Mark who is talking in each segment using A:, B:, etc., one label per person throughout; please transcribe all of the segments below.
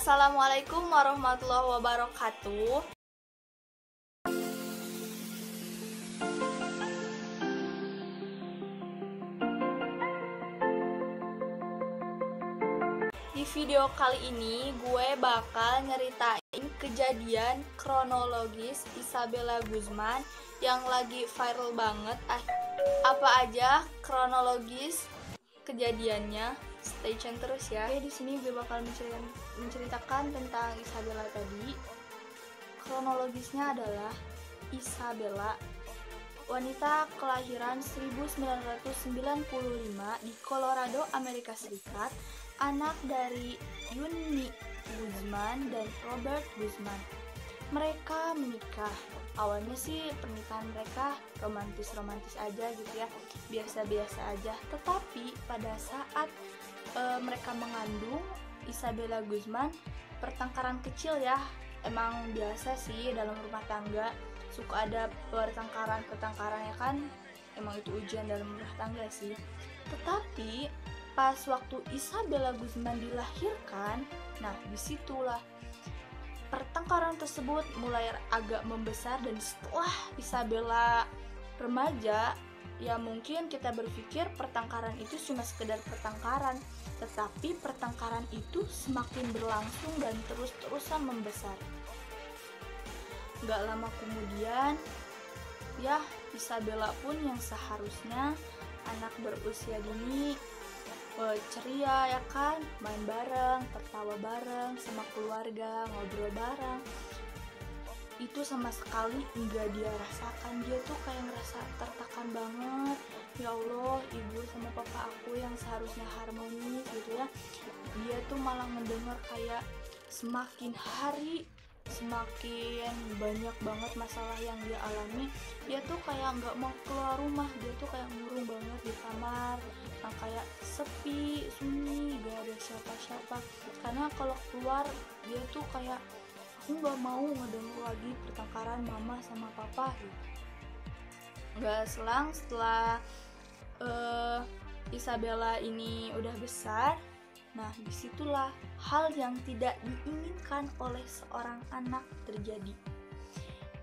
A: Assalamualaikum warahmatullahi wabarakatuh. Di video kali ini gue bakal nyeritain kejadian kronologis Isabella Guzman yang lagi viral banget. Apa aja kronologis kejadiannya? Stay tune terus ya. Oke, di sini gue bakal menceritakan tentang Isabella tadi. Kronologisnya adalah Isabella, wanita kelahiran 1995 di Colorado, Amerika Serikat, anak dari Yuni Guzman dan Robert Guzman. Mereka menikah. Awalnya sih pernikahan mereka romantis-romantis aja gitu ya, biasa-biasa aja. Tetapi pada saat mereka mengandung, Isabella Guzman, pertengkaran kecil ya, emang biasa sih dalam rumah tangga, suka ada pertengkaran ya kan, emang itu ujian dalam rumah tangga sih. Tetapi pas waktu Isabella Guzman dilahirkan, nah disitulah pertengkaran tersebut mulai agak membesar. Dan setelah Isabella remaja, ya mungkin kita berpikir pertengkaran itu cuma sekedar pertengkaran, tetapi pertengkaran itu semakin berlangsung dan terus-terusan membesar. Gak lama kemudian, ya Isabella pun yang seharusnya anak berusia dini, ceria ya kan, main bareng, tertawa bareng sama keluarga, ngobrol bareng, itu sama sekali enggak dia rasakan. Dia tuh kayak ngerasa tertekan banget. Ya Allah, ibu sama papa aku yang seharusnya harmonis gitu ya, dia tuh malah mendengar kayak semakin hari semakin banyak banget masalah yang dia alami. Dia tuh kayak nggak mau keluar rumah, dia tuh kayak ngurung banget di kamar, kayak sepi, sunyi, gak ada siapa-siapa. Karena kalau keluar dia tuh kayak, aku nggak mau ngedenger lagi pertengkaran mama sama papa gitu. Gak selang setelah Isabella ini udah besar, nah disitulah hal yang tidak diinginkan oleh seorang anak terjadi.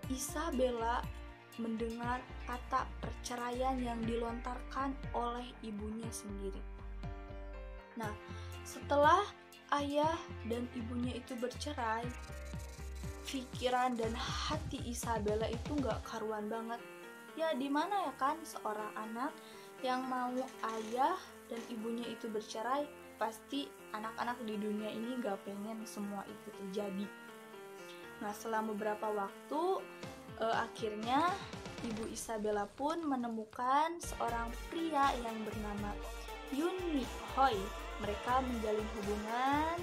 A: Isabella mendengar kata perceraian yang dilontarkan oleh ibunya sendiri. Nah, setelah ayah dan ibunya itu bercerai, pikiran dan hati Isabella itu nggak karuan banget. Ya dimana ya kan seorang anak yang mau ayah dan ibunya itu bercerai, pasti anak-anak di dunia ini nggak pengen semua itu terjadi. Nah, selama beberapa waktu, akhirnya ibu Isabella pun menemukan seorang pria yang bernama Yoon Mi Hoi. Mereka menjalin hubungan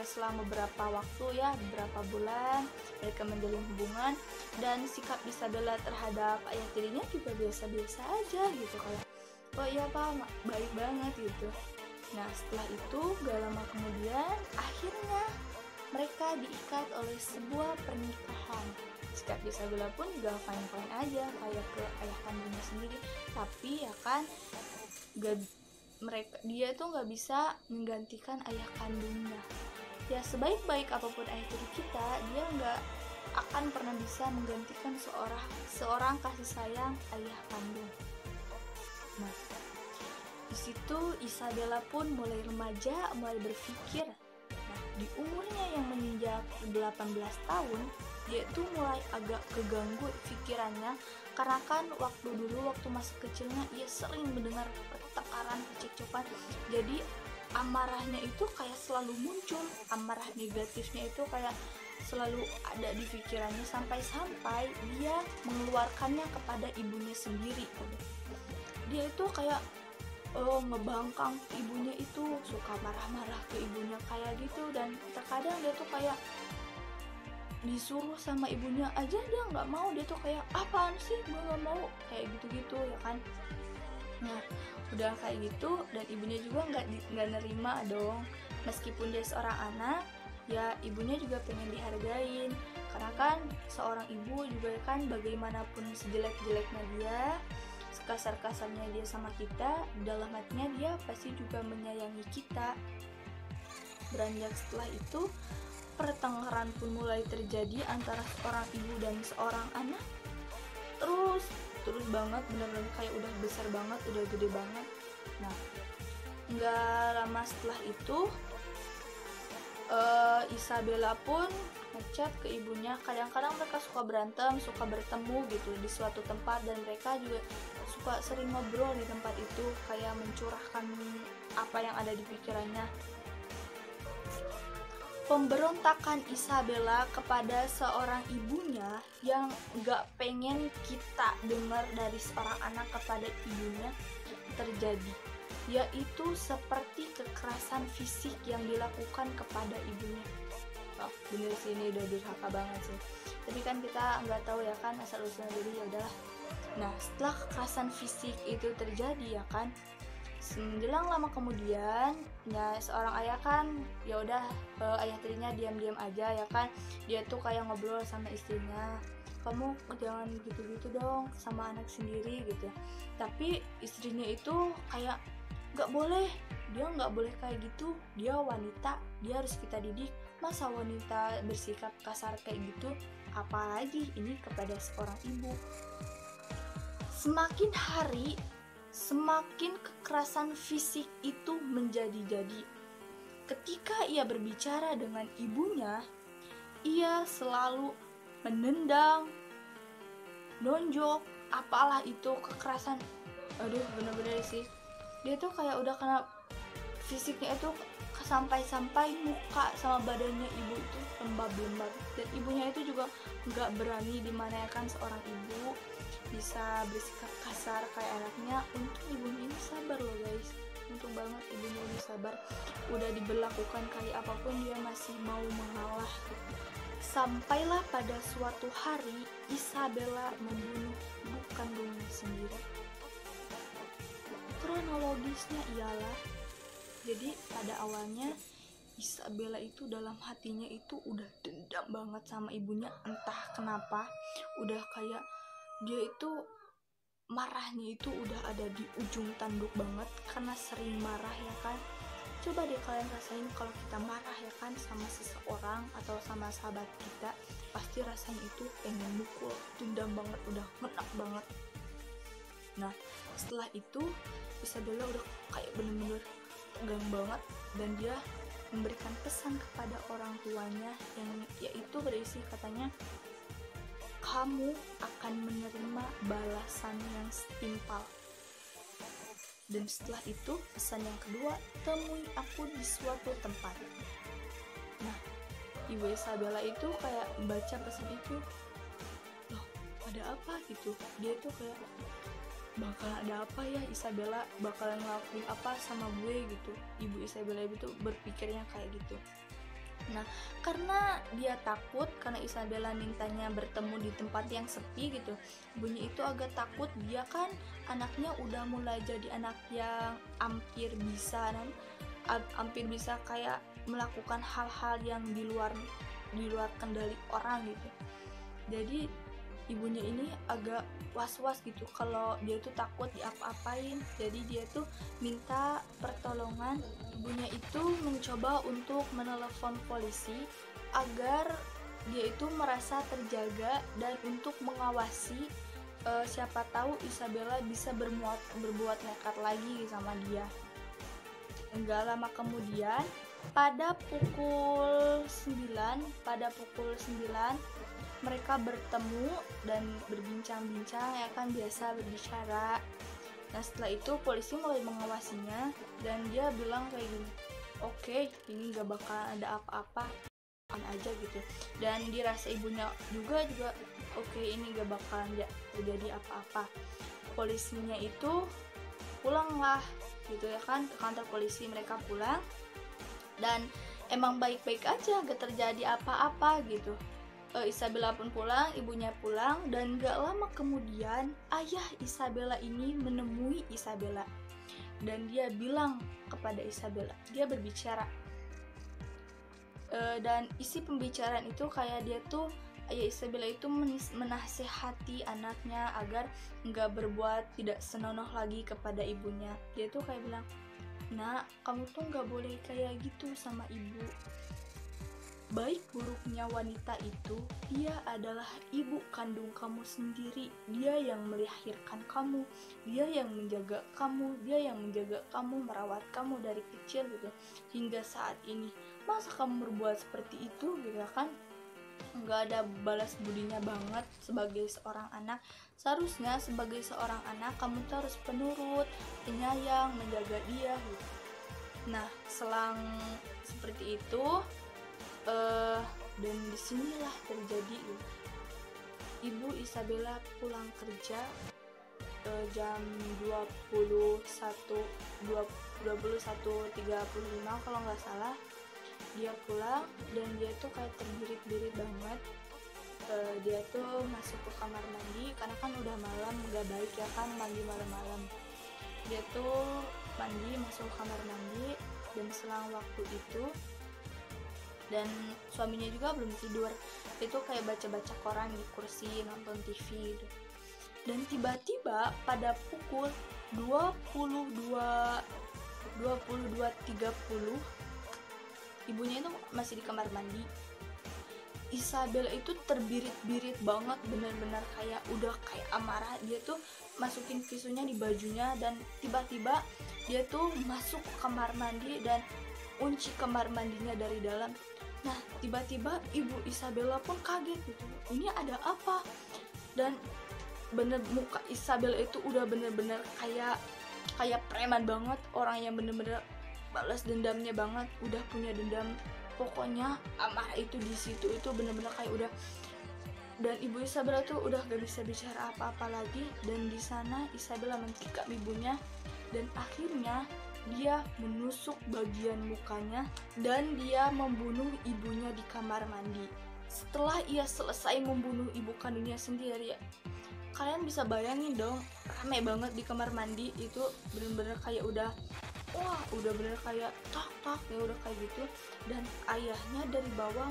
A: selama beberapa waktu ya, beberapa bulan mereka menjalin hubungan, dan sikap Isabella terhadap ayah tirinya juga biasa-biasa aja gitu, kayak oh iya pak, baik banget gitu. Nah setelah itu gak lama kemudian akhirnya mereka diikat oleh sebuah pernikahan. Sikap Isabella pun gak fine-fine aja kayak ke ayah kandungnya sendiri, tapi ya kan dia tuh nggak bisa menggantikan ayah kandungnya. Ya sebaik-baik apapun ayah tiri kita, dia nggak akan pernah bisa menggantikan seorang kasih sayang ayah kandung. Nah, di situ Isabella pun mulai remaja, mulai berpikir. Nah, di umurnya yang menginjak 18 tahun, dia itu mulai agak keganggu pikirannya, karena kan waktu masih kecilnya ia sering mendengar pertengkaran, kecekcokan. Jadi amarahnya itu kayak selalu muncul, amarah negatifnya itu kayak selalu ada di pikirannya, sampai-sampai dia mengeluarkannya kepada ibunya sendiri. Dia itu kayak ngebangkang ibunya, itu suka marah-marah ke ibunya kayak gitu. Dan terkadang dia tuh kayak disuruh sama ibunya aja dia nggak mau, dia tuh kayak apaan sih, gue nggak mau, kayak gitu-gitu ya kan. Nah udah kayak gitu, dan ibunya juga nggak nerima dong. Meskipun dia seorang anak, ya ibunya juga pengen dihargain, karena kan seorang ibu juga kan bagaimanapun sejelek-jeleknya dia, sekasar-kasarnya dia sama kita, dalam hatinya dia pasti juga menyayangi kita. Beranjak setelah itu, pertengkaran pun mulai terjadi antara seorang ibu dan seorang anak. Terus banget, bener-bener kayak udah besar banget, udah gede banget. Nah, nggak lama setelah itu Isabella pun ngechat ke ibunya. Kadang-kadang mereka suka berantem, suka bertemu gitu di suatu tempat, dan mereka juga suka sering ngobrol di tempat itu, kayak mencurahkan apa yang ada di pikirannya. Pemberontakan Isabella kepada seorang ibunya yang gak pengen kita dengar dari seorang anak kepada ibunya terjadi, yaitu seperti kekerasan fisik yang dilakukan kepada ibunya. Oh, bener sih, ini udah durhaka banget sih. Tapi kan kita nggak tahu ya kan asal usulnya, jadi ya udahlah. Nah, setelah kekerasan fisik itu terjadi ya kan, menjelang lama kemudian, ya seorang ayah kan, ya udah ayah tirinya diam-diam aja ya kan. Dia tuh kayak ngobrol sama istrinya, kamu jangan gitu-gitu dong sama anak sendiri gitu. Tapi istrinya itu kayak nggak boleh, dia nggak boleh kayak gitu, dia wanita, dia harus kita didik. Masa wanita bersikap kasar kayak gitu, apalagi ini kepada seorang ibu. Semakin hari, semakin kekerasan fisik itu menjadi-jadi. Ketika ia berbicara dengan ibunya, ia selalu menendang, nonjok, apalah itu kekerasan. Aduh, bener-bener sih, dia tuh kayak udah kena fisiknya itu, sampai muka sama badannya ibu itu lembab-lembab, dan ibunya itu juga nggak berani dimanakan seorang ibu bisa bersikap kasar kayak anaknya. Untuk ibunya ini sabar loh guys, untuk banget ibunya ini sabar. Udah diberlakukan kali apapun dia masih mau mengalah. Sampailah pada suatu hari Isabella membunuh ibu kandungnya sendiri. Kronologisnya ialah, jadi pada awalnya Isabella itu dalam hatinya itu udah dendam banget sama ibunya, entah kenapa. Udah kayak dia itu marahnya itu udah ada di ujung tanduk banget karena sering marah ya kan. Coba deh kalian rasain kalau kita marah ya kan sama seseorang atau sama sahabat kita, pasti rasanya itu pengen mukul, dendam banget, udah ngenak banget. Nah, setelah itu Isabella udah kayak bener-bener tegang banget, dan dia memberikan pesan kepada orang tuanya yang yaitu berisi katanya, kamu akan menerima balasan yang setimpal. Dan setelah itu pesan yang kedua, temui aku di suatu tempat. Nah, ibu Isabella itu kayak baca pesan itu, loh ada apa gitu, dia tuh kayak bakal ada apa ya, Isabella bakalan ngelakuin apa sama gue gitu. Ibu Isabella itu berpikirnya kayak gitu. Nah, karena dia takut, karena Isabella mintanya bertemu di tempat yang sepi gitu, ibunya itu agak takut. Dia kan anaknya udah mulai jadi anak yang hampir bisa kayak melakukan hal-hal yang di luar kendali orang gitu. Jadi ibunya ini agak was-was gitu kalau dia tuh takut diapa-apain. Jadi dia tuh minta pertolongan. Ibunya itu mencoba untuk menelepon polisi agar dia itu merasa terjaga dan untuk mengawasi, siapa tahu Isabella bisa berbuat nekat lagi sama dia. Enggak lama kemudian, pada pukul 9 mereka bertemu dan berbincang-bincang, ya kan, biasa berbicara. Nah, setelah itu polisi mulai mengawasinya dan dia bilang kayak gini, oke, ini gak bakal ada apa-apa aja gitu. Dan dirasa ibunya juga oke, ini gak bakal terjadi apa-apa. Polisinya itu pulanglah gitu ya kan, ke kantor polisi. Mereka pulang dan emang baik-baik aja, gak terjadi apa-apa gitu. Isabella pun pulang, ibunya pulang, dan gak lama kemudian ayah Isabella ini menemui Isabella dan dia bilang kepada Isabella, dia berbicara, dan isi pembicaraan itu kayak dia tuh, ayah Isabella itu menasehati anaknya agar nggak berbuat tidak senonoh lagi kepada ibunya. Dia tuh kayak bilang, Nak, kamu tuh nggak boleh kayak gitu sama ibu. Baik buruknya wanita itu, dia adalah ibu kandung kamu sendiri. Dia yang melahirkan kamu, dia yang menjaga kamu, merawat kamu dari kecil gitu hingga saat ini. Masa kamu berbuat seperti itu gitu kan? Nggak ada balas budinya banget sebagai seorang anak. Seharusnya sebagai seorang anak kamu tuh harus penurut, penyayang, menjaga dia gitu. Nah, selang seperti itu, dan disinilah terjadi Ibu Isabella pulang kerja jam 21.35 kalau nggak salah. Dia pulang dan dia tuh kayak terbirit-birit banget. Dia tuh masuk ke kamar mandi karena kan udah malam, nggak baik ya kan mandi malam-malam. Dia tuh mandi, masuk ke kamar mandi, dan selang waktu itu, dan suaminya juga belum tidur, itu kayak baca-baca koran di kursi, nonton TV gitu. Dan tiba-tiba pada pukul 22.30 ibunya itu masih di kamar mandi. Isabella itu terbirit-birit banget, benar-benar kayak udah kayak amarah. Dia tuh masukin tisunya di bajunya dan tiba-tiba dia tuh masuk ke kamar mandi dan kunci kamar mandinya dari dalam. Nah, tiba-tiba ibu Isabella pun kaget gitu. Ini ada apa? Dan bener muka Isabella itu udah bener-bener kayak preman banget, orang yang bener-bener balas dendamnya banget, udah punya dendam. Pokoknya amarah itu di situ itu bener-bener kayak udah. Dan ibu Isabella tuh udah gak bisa bicara apa-apa lagi, dan di sana Isabella mentikam ibunya dan akhirnya dia menusuk bagian mukanya dan dia membunuh ibunya di kamar mandi. Setelah ia selesai membunuh ibu kandungnya sendiri, kalian bisa bayangin dong, rame banget di kamar mandi itu, bener-bener kayak udah bener kayak tak ya udah kayak gitu. Dan ayahnya dari bawah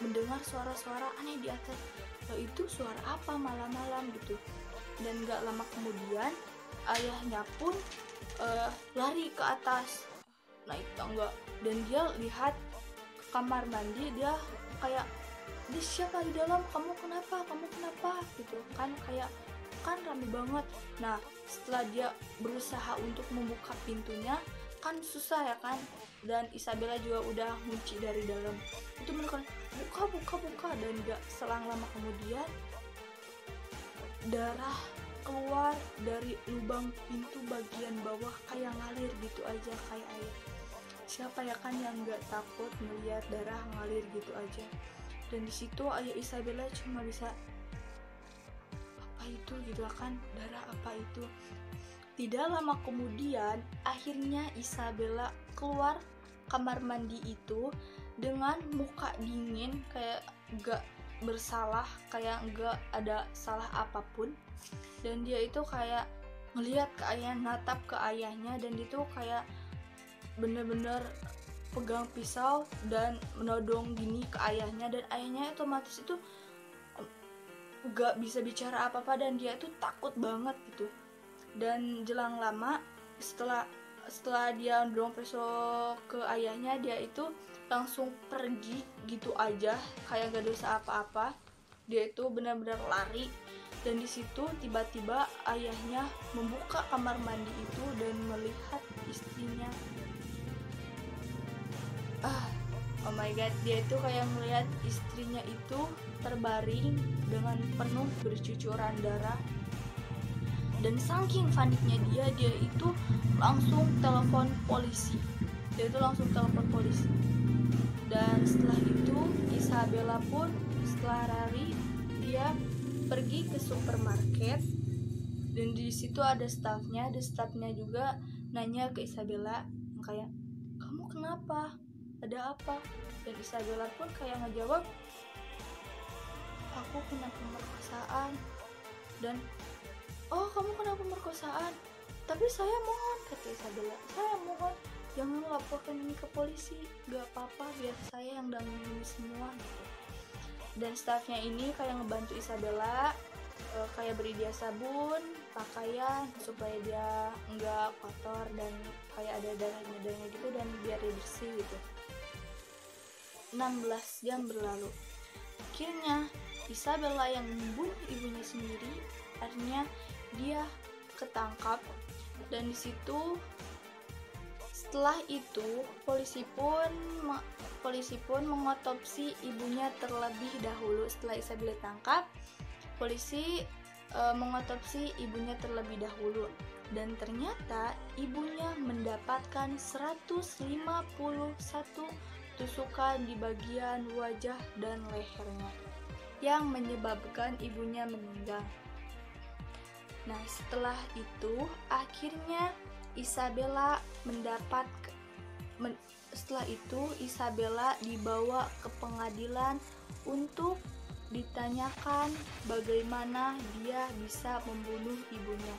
A: mendengar suara-suara aneh di atas. Itu suara apa malam-malam gitu. Dan gak lama kemudian ayahnya pun lari ke atas, naik tangga, dan dia lihat kamar mandi. Dia kayak, "Di siapa di dalam? Kamu kenapa gitu kan, kayak kan rame banget." Nah, setelah dia berusaha untuk membuka pintunya, kan susah ya kan, dan Isabella juga udah kunci dari dalam. Itu mereka buka, dan gak selang lama kemudian darah keluar dari lubang pintu bagian bawah kayak ngalir gitu aja kayak air. Siapa ya kan yang gak takut melihat darah ngalir gitu aja. Dan disitu ayah Isabella cuma bisa, apa itu gitu kan, darah apa itu. Tidak lama kemudian akhirnya Isabella keluar kamar mandi itu dengan muka dingin, kayak gak bersalah, kayak gak ada salah apapun. Dan dia itu kayak ngelihat ke ayah, natap ke ayahnya, dan dia tuh kayak bener-bener pegang pisau dan menodong gini ke ayahnya. Dan ayahnya otomatis itu gak bisa bicara apa-apa, dan dia tuh takut banget gitu. Dan jelang lama setelah dia dorong pisau ke ayahnya, dia itu langsung pergi gitu aja kayak gak dosa apa-apa. Dia itu benar-benar lari. Dan di situ tiba-tiba ayahnya membuka kamar mandi itu dan melihat istrinya. Oh my god, dia itu kayak melihat istrinya itu terbaring dengan penuh bercucuran darah. Dan saking paniknya dia itu langsung telepon polisi. Dan setelah itu Isabella pun setelah lari, dia pergi ke supermarket, dan di situ ada staffnya juga nanya ke Isabella kayak, "Kamu kenapa? Ada apa?" Dan Isabella pun kayak ngejawab, "Aku kena pemerkosaan." Dan, "Oh, kamu kena pemerkosaan? Tapi saya mohon," kata Isabella, "saya mohon jangan laporkan ini ke polisi, gak apa-apa, biar saya yang nanggung ini semua." gitu. Dan staffnya ini kayak ngebantu Isabella kayak beri dia sabun, pakaian supaya dia nggak kotor dan kayak ada darahnya gitu, dan biar dia bersih gitu. 16 jam berlalu. Akhirnya Isabella yang membunuh ibunya sendiri, akhirnya dia ketangkap, dan di situ setelah itu polisi pun mengotopsi ibunya terlebih dahulu. Setelah Isabella ditangkap, polisi mengotopsi ibunya terlebih dahulu, dan ternyata ibunya mendapatkan 151 tusukan di bagian wajah dan lehernya yang menyebabkan ibunya meninggal. Nah, setelah itu akhirnya Isabella Isabella dibawa ke pengadilan untuk ditanyakan bagaimana dia bisa membunuh ibunya.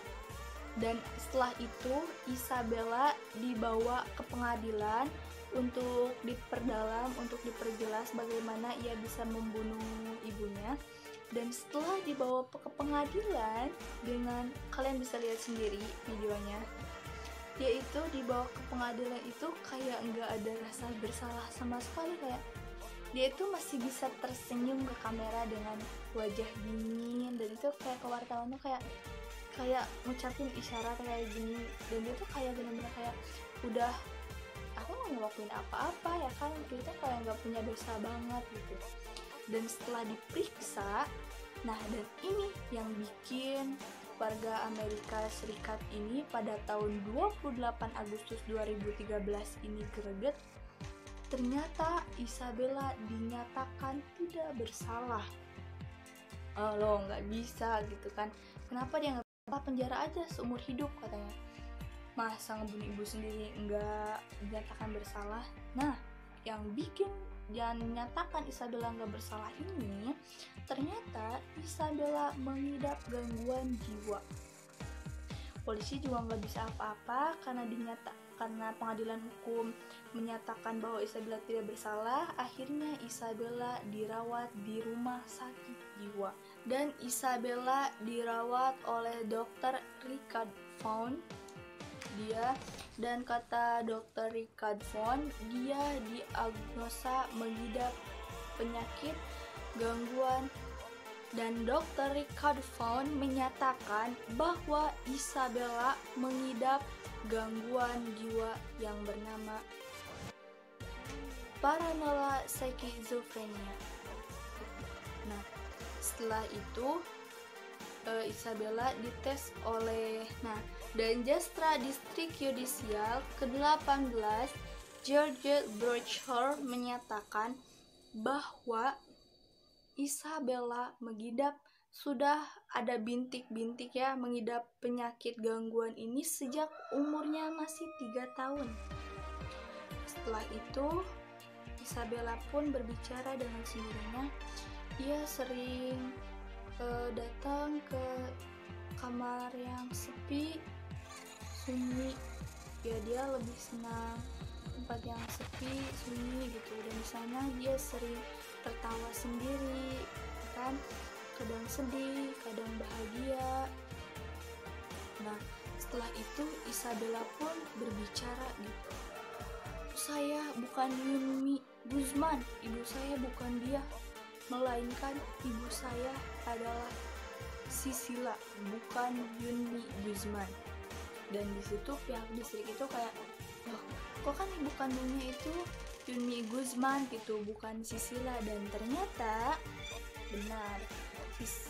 A: Dan setelah itu Isabella dibawa ke pengadilan untuk diperdalam, untuk diperjelas bagaimana ia bisa membunuh ibunya. Dan setelah dibawa ke pengadilan, dengan kalian bisa lihat sendiri videonya, dia itu dibawa ke pengadilan itu kayak nggak ada rasa bersalah sama sekali. Kayak dia itu masih bisa tersenyum ke kamera dengan wajah dingin, dan itu kayak ke wartawan tuh kayak ngucapin isyarat kayak gini, dan dia tuh kayak benar-benar kayak udah, aku nggak ngelakuin apa-apa ya kan, kita kayak nggak punya dosa banget gitu. Dan setelah diperiksa, nah, dan ini yang bikin warga Amerika Serikat ini pada tahun 28 Agustus 2013 ini greget, ternyata Isabella dinyatakan tidak bersalah. Loh, nggak bisa gitu kan, kenapa dia nggak penjara aja seumur hidup katanya, masa ngebunuh ibu sendiri nggak dinyatakan bersalah. Nah, yang bikin dan menyatakan Isabella nggak bersalah ini, ternyata Isabella mengidap gangguan jiwa. Polisi juga nggak bisa apa-apa karena pengadilan hukum menyatakan bahwa Isabella tidak bersalah. Akhirnya Isabella dirawat di rumah sakit jiwa, dan Isabella dirawat oleh Dr. Richard Vaughn. Dan kata Dr. Richard Vaughn, dia diagnosa mengidap penyakit gangguan, dan Dr. Richard Vaughn menyatakan bahwa Isabella mengidap gangguan jiwa yang bernama paranoia schizophrenia. Nah, setelah itu Isabella dites oleh Danjastra Distrik Yudisial ke-18 George Brocher menyatakan bahwa Isabella sudah ada bintik-bintik ya mengidap penyakit gangguan ini sejak umurnya masih 3 tahun. Setelah itu Isabella pun berbicara dengan sendirinya. Ia sering datang ke kamar yang sepi, sunyi. Ya, dia lebih senang tempat yang sepi, sunyi gitu. Dan di sana dia sering tertawa sendiri, kan? Kadang sedih, kadang bahagia. Nah, setelah itu Isabella pun berbicara gitu. Saya bukan Yumi Guzman, ibu saya bukan dia, melainkan ibu saya adalah Sisila, bukan Yumi Guzman. Dan di situ pihak distrik itu kayak, loh, kok kan ibu kandungnya itu Yumi Guzman gitu, bukan Sisila. Dan ternyata benar,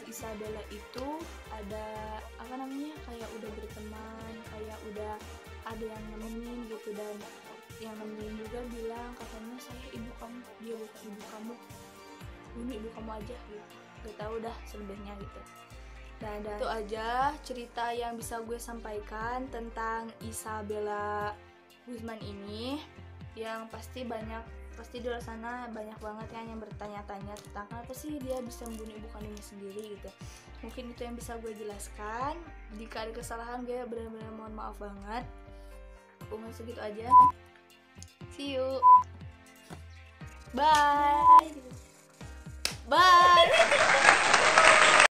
A: Isabella itu ada kayak udah berteman, kayak udah ada yang nemenin gitu, dan yang nemenin juga bilang katanya saya ibu kamu, dia bukan ibu kamu, ini ibu kamu aja gitu. Gak tau dah sebenarnya gitu. Dan itu aja cerita yang bisa gue sampaikan tentang Isabella Guzman ini, yang pasti di luar sana banyak banget yang bertanya-tanya tentang kenapa sih dia bisa membunuh ibu kandungnya sendiri gitu. Mungkin itu yang bisa gue jelaskan. Jika ada kesalahan, gue benar-benar mohon maaf banget. Mungkin segitu aja. See you. Bye.